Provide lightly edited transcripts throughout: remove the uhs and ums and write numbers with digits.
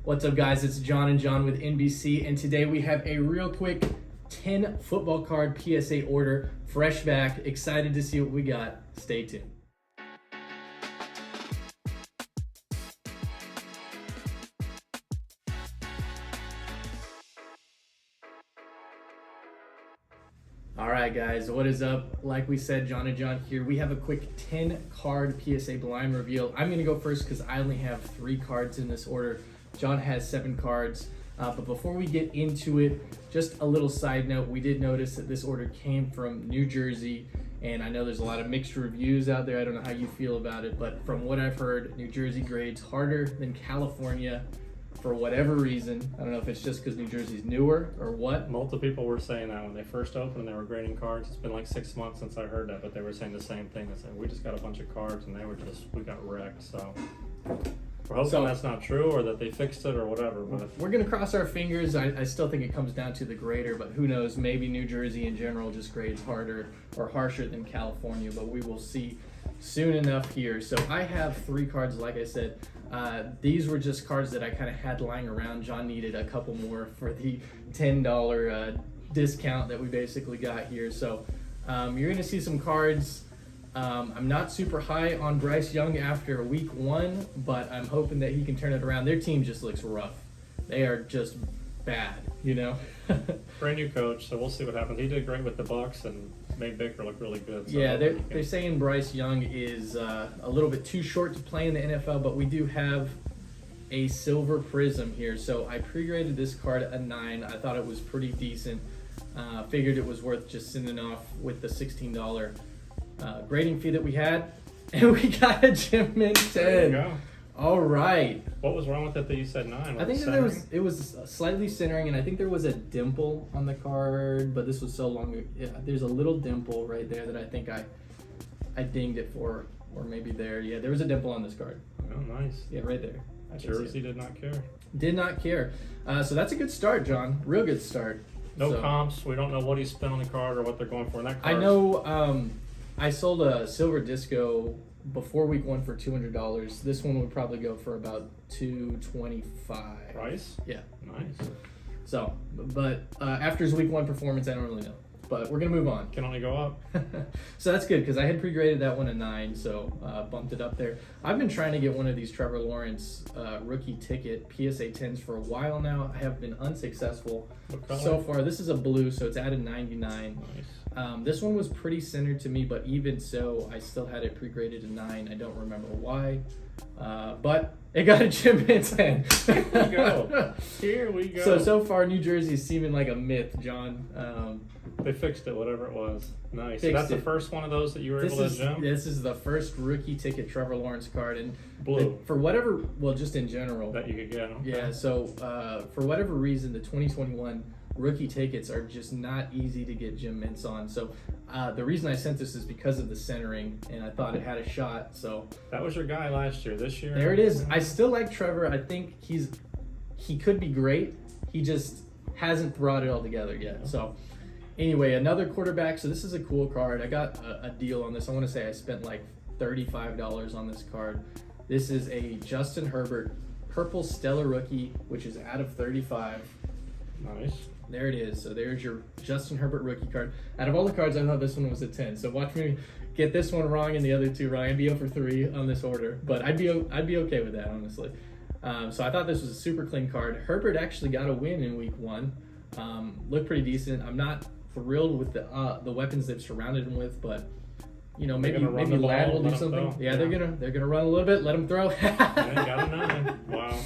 What's up, guys? It's John and John with NBC, and today we have a real quick 10 football card PSA order, fresh back. Excited to see what we got. Stay tuned. All right, guys, what is up? Like we said, John and John here. We have a quick 10 card PSA blind reveal. I'm gonna go first because I only have 3 cards in this order. John has 7 cards. But before we get into it, just a little side note. We did notice that this order came from New Jersey, and I know there's a lot of mixed reviews out there. I don't know how you feel about it, but from what I've heard, New Jersey grades harder than California for whatever reason. I don't know if it's just because New Jersey's newer or what. Multiple people were saying that when they first opened and they were grading cards. It's been like 6 months since I heard that, but they were saying the same thing. They said, we just got a bunch of cards and we got wrecked. So we're hoping that's not true, or that they fixed it, or whatever. But we're going to cross our fingers. I still think it comes down to the grader, but who knows? Maybe New Jersey in general just grades harder or harsher than California, but we will see soon enough here. So I have 3 cards, like I said. These were just cards that I kind of had lying around. John needed a couple more for the $10 discount that we basically got here. So you're going to see some cards. I'm not super high on Bryce Young after week 1, but I'm hoping that he can turn it around. Their team just looks rough. They are just bad, you know? brand new coach, so we'll see what happens. He did great with the Bucks and made Baker look really good. So yeah, they're saying Bryce Young is a little bit too short to play in the NFL, but we do have a silver prism here. So I pre-graded this card a 9. I thought it was pretty decent. Figured it was worth just sending off with the $16 grading fee that we had, and we got a Gem Mint 10. There you go. All right. What was wrong with it that you said 9? I think that it was slightly centering, and I think there was a dimple on the card, but this was so long. Yeah, there's a little dimple right there that I think I dinged it for, or maybe there. Yeah, there was a dimple on this card. Oh, nice. Yeah, right there. Jersey did not care. Did not care. So that's a good start, John. Real good start. No comps. We don't know what he spent on the card or what they're going for in that card. I know. I sold a silver disco before week 1 for $200. This one would probably go for about $225. Price? Yeah. Nice. So, but after his week 1 performance, I don't really know. But we're gonna move on. Can only go up. So that's good because I had pre-graded that one a 9, so bumped it up there. I've been trying to get one of these Trevor Lawrence rookie ticket PSA 10s for a while now. I have been unsuccessful so far. This is a blue, so it's added 99. Nice. This one was pretty centered to me, but even so, I still had it pre-graded a 9. I don't remember why, but it got a Gem Mint 10. Here we go. Here we go. So far, New Jersey is seeming like a myth, John. They fixed it, whatever it was. Nice. So that's the first one of those that you were able to gem? This is the first rookie ticket Trevor Lawrence card. And blue. For whatever, well, just in general. That you could get. Okay. Yeah, so for whatever reason, the 2021 rookie tickets are just not easy to get Gem Mints on. So the reason I sent this is because of the centering, and I thought it had a shot. So that was your guy last year. This year, there it is. I still like Trevor. I think he could be great. He just hasn't brought it all together yet. So anyway, another quarterback. So this is a cool card. I got a deal on this. I want to say I spent like $35 on this card. This is a Justin Herbert Purple Stellar Rookie, which is out of 35. Nice. There it is. So there's your Justin Herbert rookie card. Out of all the cards, I thought this one was a 10. So watch me get this one wrong and the other 2 wrong. I'd be 0 for 3 on this order, but I'd be okay with that, honestly. So I thought this was a super clean card. Herbert actually got a win in week 1. Looked pretty decent. I'm not thrilled with the weapons they've surrounded him with, but you know, maybe Ladd will do something. Yeah, they're gonna run a little bit. Let him throw. Yeah, got a 9. Wow.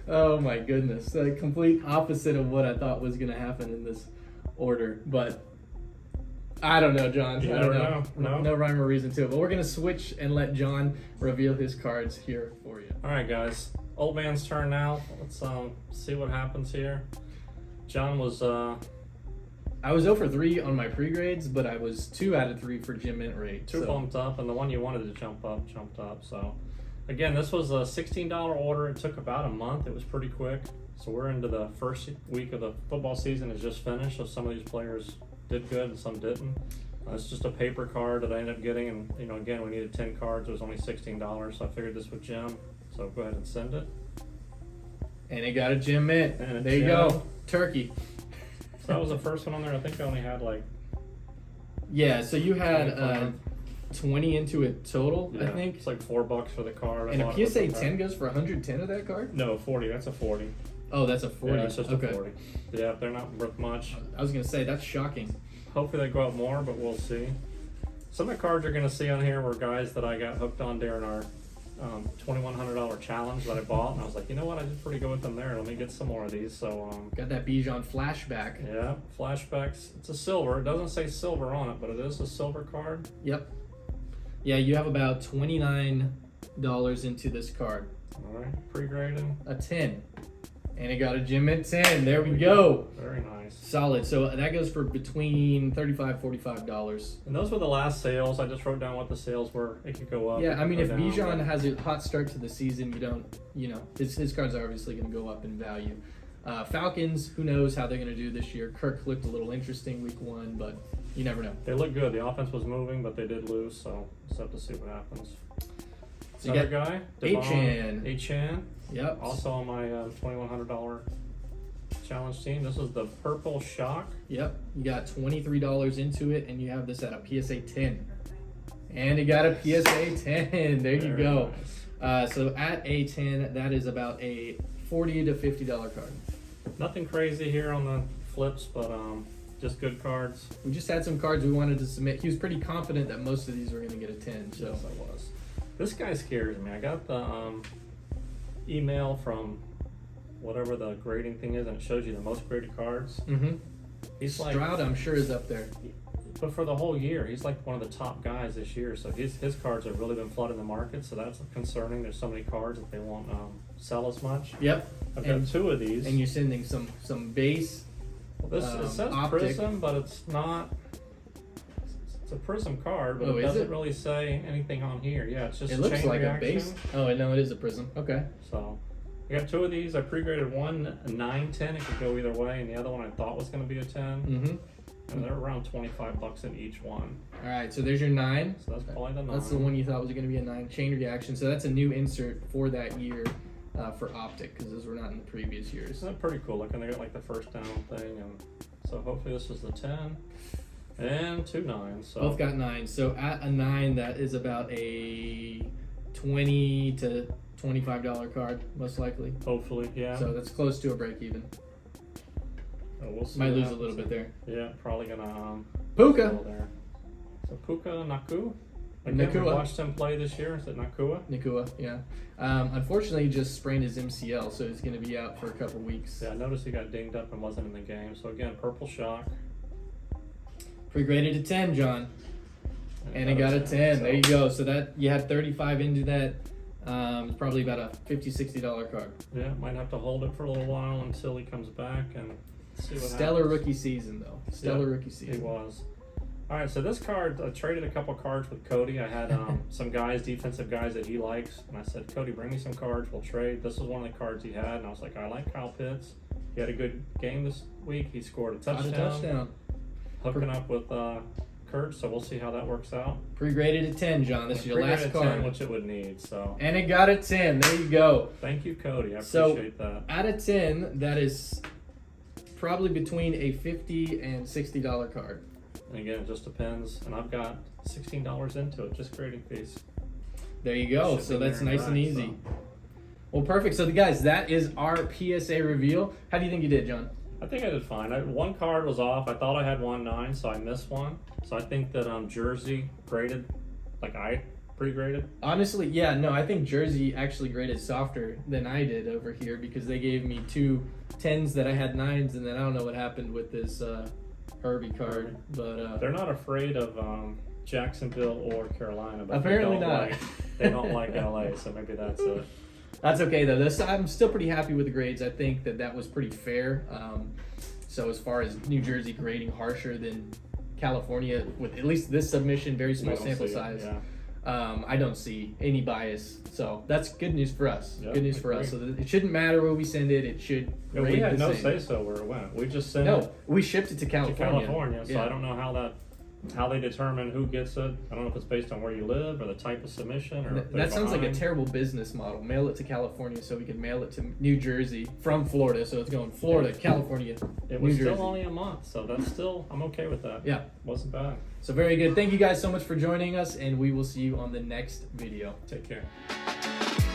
Oh my goodness, the complete opposite of what I thought was going to happen in this order. But I don't know, John. I don't know. No rhyme or reason to it. But we're going to switch and let John reveal his cards here for you. All right, guys. Old man's turn now. Let's see what happens here. John was... I was 0 for 3 on my pre-grades, but I was 2 out of 3 for Gem Mint rate. 2 bumped up, and the one you wanted to jump up, jumped up. So... Again, this was a $16 order. It took about a month. It was pretty quick. So we're into the first week of the football season. Has just finished. So some of these players did good and some didn't. It's just a paper card that I ended up getting. And, you know, again, we needed 10 cards. It was only $16. So I figured this would gem. So go ahead and send it. And it got a gem mint. And a There you gem. go. Turkey. So that was the first one on there. I think I only had like Yeah, so you had 25. 20 into it total, I think. it's like $4 for the card. I And a bought it with PSA the card. 10 goes for 110 of that card? No, 40. That's a 40. Oh, that's a 40. Yeah, it's just okay. a 40. Yeah, they're not worth much. I was going to say, that's shocking. Hopefully they go up more, but we'll see. Some of the cards you're going to see on here were guys that I got hooked on during our $2,100 challenge that I bought, and I was like, you know what, I did pretty good with them there. Let me get some more of these. So Got that Bijan flashback. yeah, flashbacks. It's a silver. It doesn't say silver on it, but it is a silver card. Yep. Yeah, you have about $29 into this card. All right, pre-graded. A 10. And it got a gem mint 10. There we go. Very nice. Solid. So that goes for between $35, $45. And those were the last sales. I just wrote down what the sales were. It could go up. Yeah, I mean, or if down, Bijan but- has a hot start to the season, his cards are obviously going to go up in value. Falcons, who knows how they're going to do this year. Kirk looked a little interesting week 1, but you never know. They look good. The offense was moving, but they did lose, so just have to see what happens. So you Another got guy, Achan. Achan, Yep. also on my $2,100 challenge team. This is the Purple Shock. Yep. You got $23 into it, and you have this at a PSA 10. And it got a PSA 10. There you Very go. nice. So at a 10, that is about a $40 to $50 card. Nothing crazy here on the flips, but just good cards. We just had some cards we wanted to submit. He was pretty confident that most of these were going to get a 10. So Yes, I was. This guy scares me. I got the email from whatever the grading thing is, and it shows you the most graded cards. Mm-hmm. He's like, Stroud, I'm sure, is up there. but for the whole year, he's like one of the top guys this year. So his cards have really been flooding the market. So that's concerning. There's so many cards that they won't sell as much. Yep. I've And- got 2 of these. And you're sending some base. Well, this it says optic. Prism, but it's not. It's a Prism card, but Oh, it is doesn't it? really say anything on here. Yeah, it's just It looks chain like reaction. a base. Oh, no, it is a prism. Okay. So I got 2 of these. I pre-graded one a 9, 10. It could go either way, and the other one I thought was going to be a 10, Mm-hmm. and they're around $25 in each one. All right, so there's your 9. So that's probably the 9. That's the one you thought was going to be a 9. Chain reaction. So that's a new insert for that year for optic, because those were not in the previous years. So they're pretty cool looking. They got like the first down thing, and so hopefully this is the 10 and 2 9s. So Both got 9. So at a 9, that is about a $20 to $25 card, most likely. hopefully, yeah. So that's close to a break even. We'll see Might what lose a happens. little bit there. Yeah, probably gonna Puka. go there. So Puka Naku. Again, we Nakua. watched him play this year. Is it Nakua? Nakua, yeah. Unfortunately, he just sprained his MCL, so he's going to be out for a couple weeks. Yeah, I noticed he got dinged up and wasn't in the game. So again, Purple Shock. Pre-graded to 10, John. And it got a 10. So There you go. So that you had 35 into that. It's probably about a $50, $60 card. Yeah, might have to hold it for a little while until he comes back and see what Stellar happens. rookie season, though. Stellar rookie He season. was. All right, so this card, I traded a couple cards with Cody. I had some guys, defensive guys that he likes, and I said, Cody, bring me some cards. We'll trade. This was one of the cards he had, and I was like, I like Kyle Pitts. He had a good game this week. He scored a Caught a touchdown, touchdown. hooking up with Kurt, so we'll see how that works out. Pre-graded to 10, John. This is your last Pre-graded 10, card. which it would need, so And it got a 10. There you go. thank you, Cody. I So- appreciate that. Out of 10, that is probably between a $50 and $60 card. And again, it just depends, and I've got $16 into it, just grading fees. There you go. Shipping So that's there and nice and back, easy. so. Well, perfect. So, guys, that is our PSA reveal. How do you think you did, John? I think I did fine. One card was off. I thought I had 1-9, so I missed one. So I think that Jersey graded, like I pre-graded. Honestly, yeah, no, I think Jersey actually graded softer than I did over here because they gave me 2 10s that I had 9s, and then I don't know what happened with this Herbie card. But They're not afraid of Jacksonville or Carolina, but Apparently they don't not. they don't like LA, so maybe that's it. that's okay, though. I'm still pretty happy with the grades. I think that was pretty fair. So as far as New Jersey grading harsher than California, with at least this submission, very small I don't sample see it, size. yeah. I don't see any bias, so that's good news for us. Yeah, good news I for us. agree. So it shouldn't matter where we send it; it should Yeah, rate we had the no same. say so where it went. We just sent it No, we shipped it to to California. California, so Yeah. I don't know how that how they determine who gets it. I don't know if it's based on where you live or the type of submission. Or if they're That sounds like a behind. terrible business model. Mail it to California so we can mail it to New Jersey from Florida. So it's going Florida, California, It New was Jersey. still only a month, so that's still, I'm okay with that. Yeah. Wasn't bad. So very good. Thank you guys so much for joining us, and we will see you on the next video. Take care.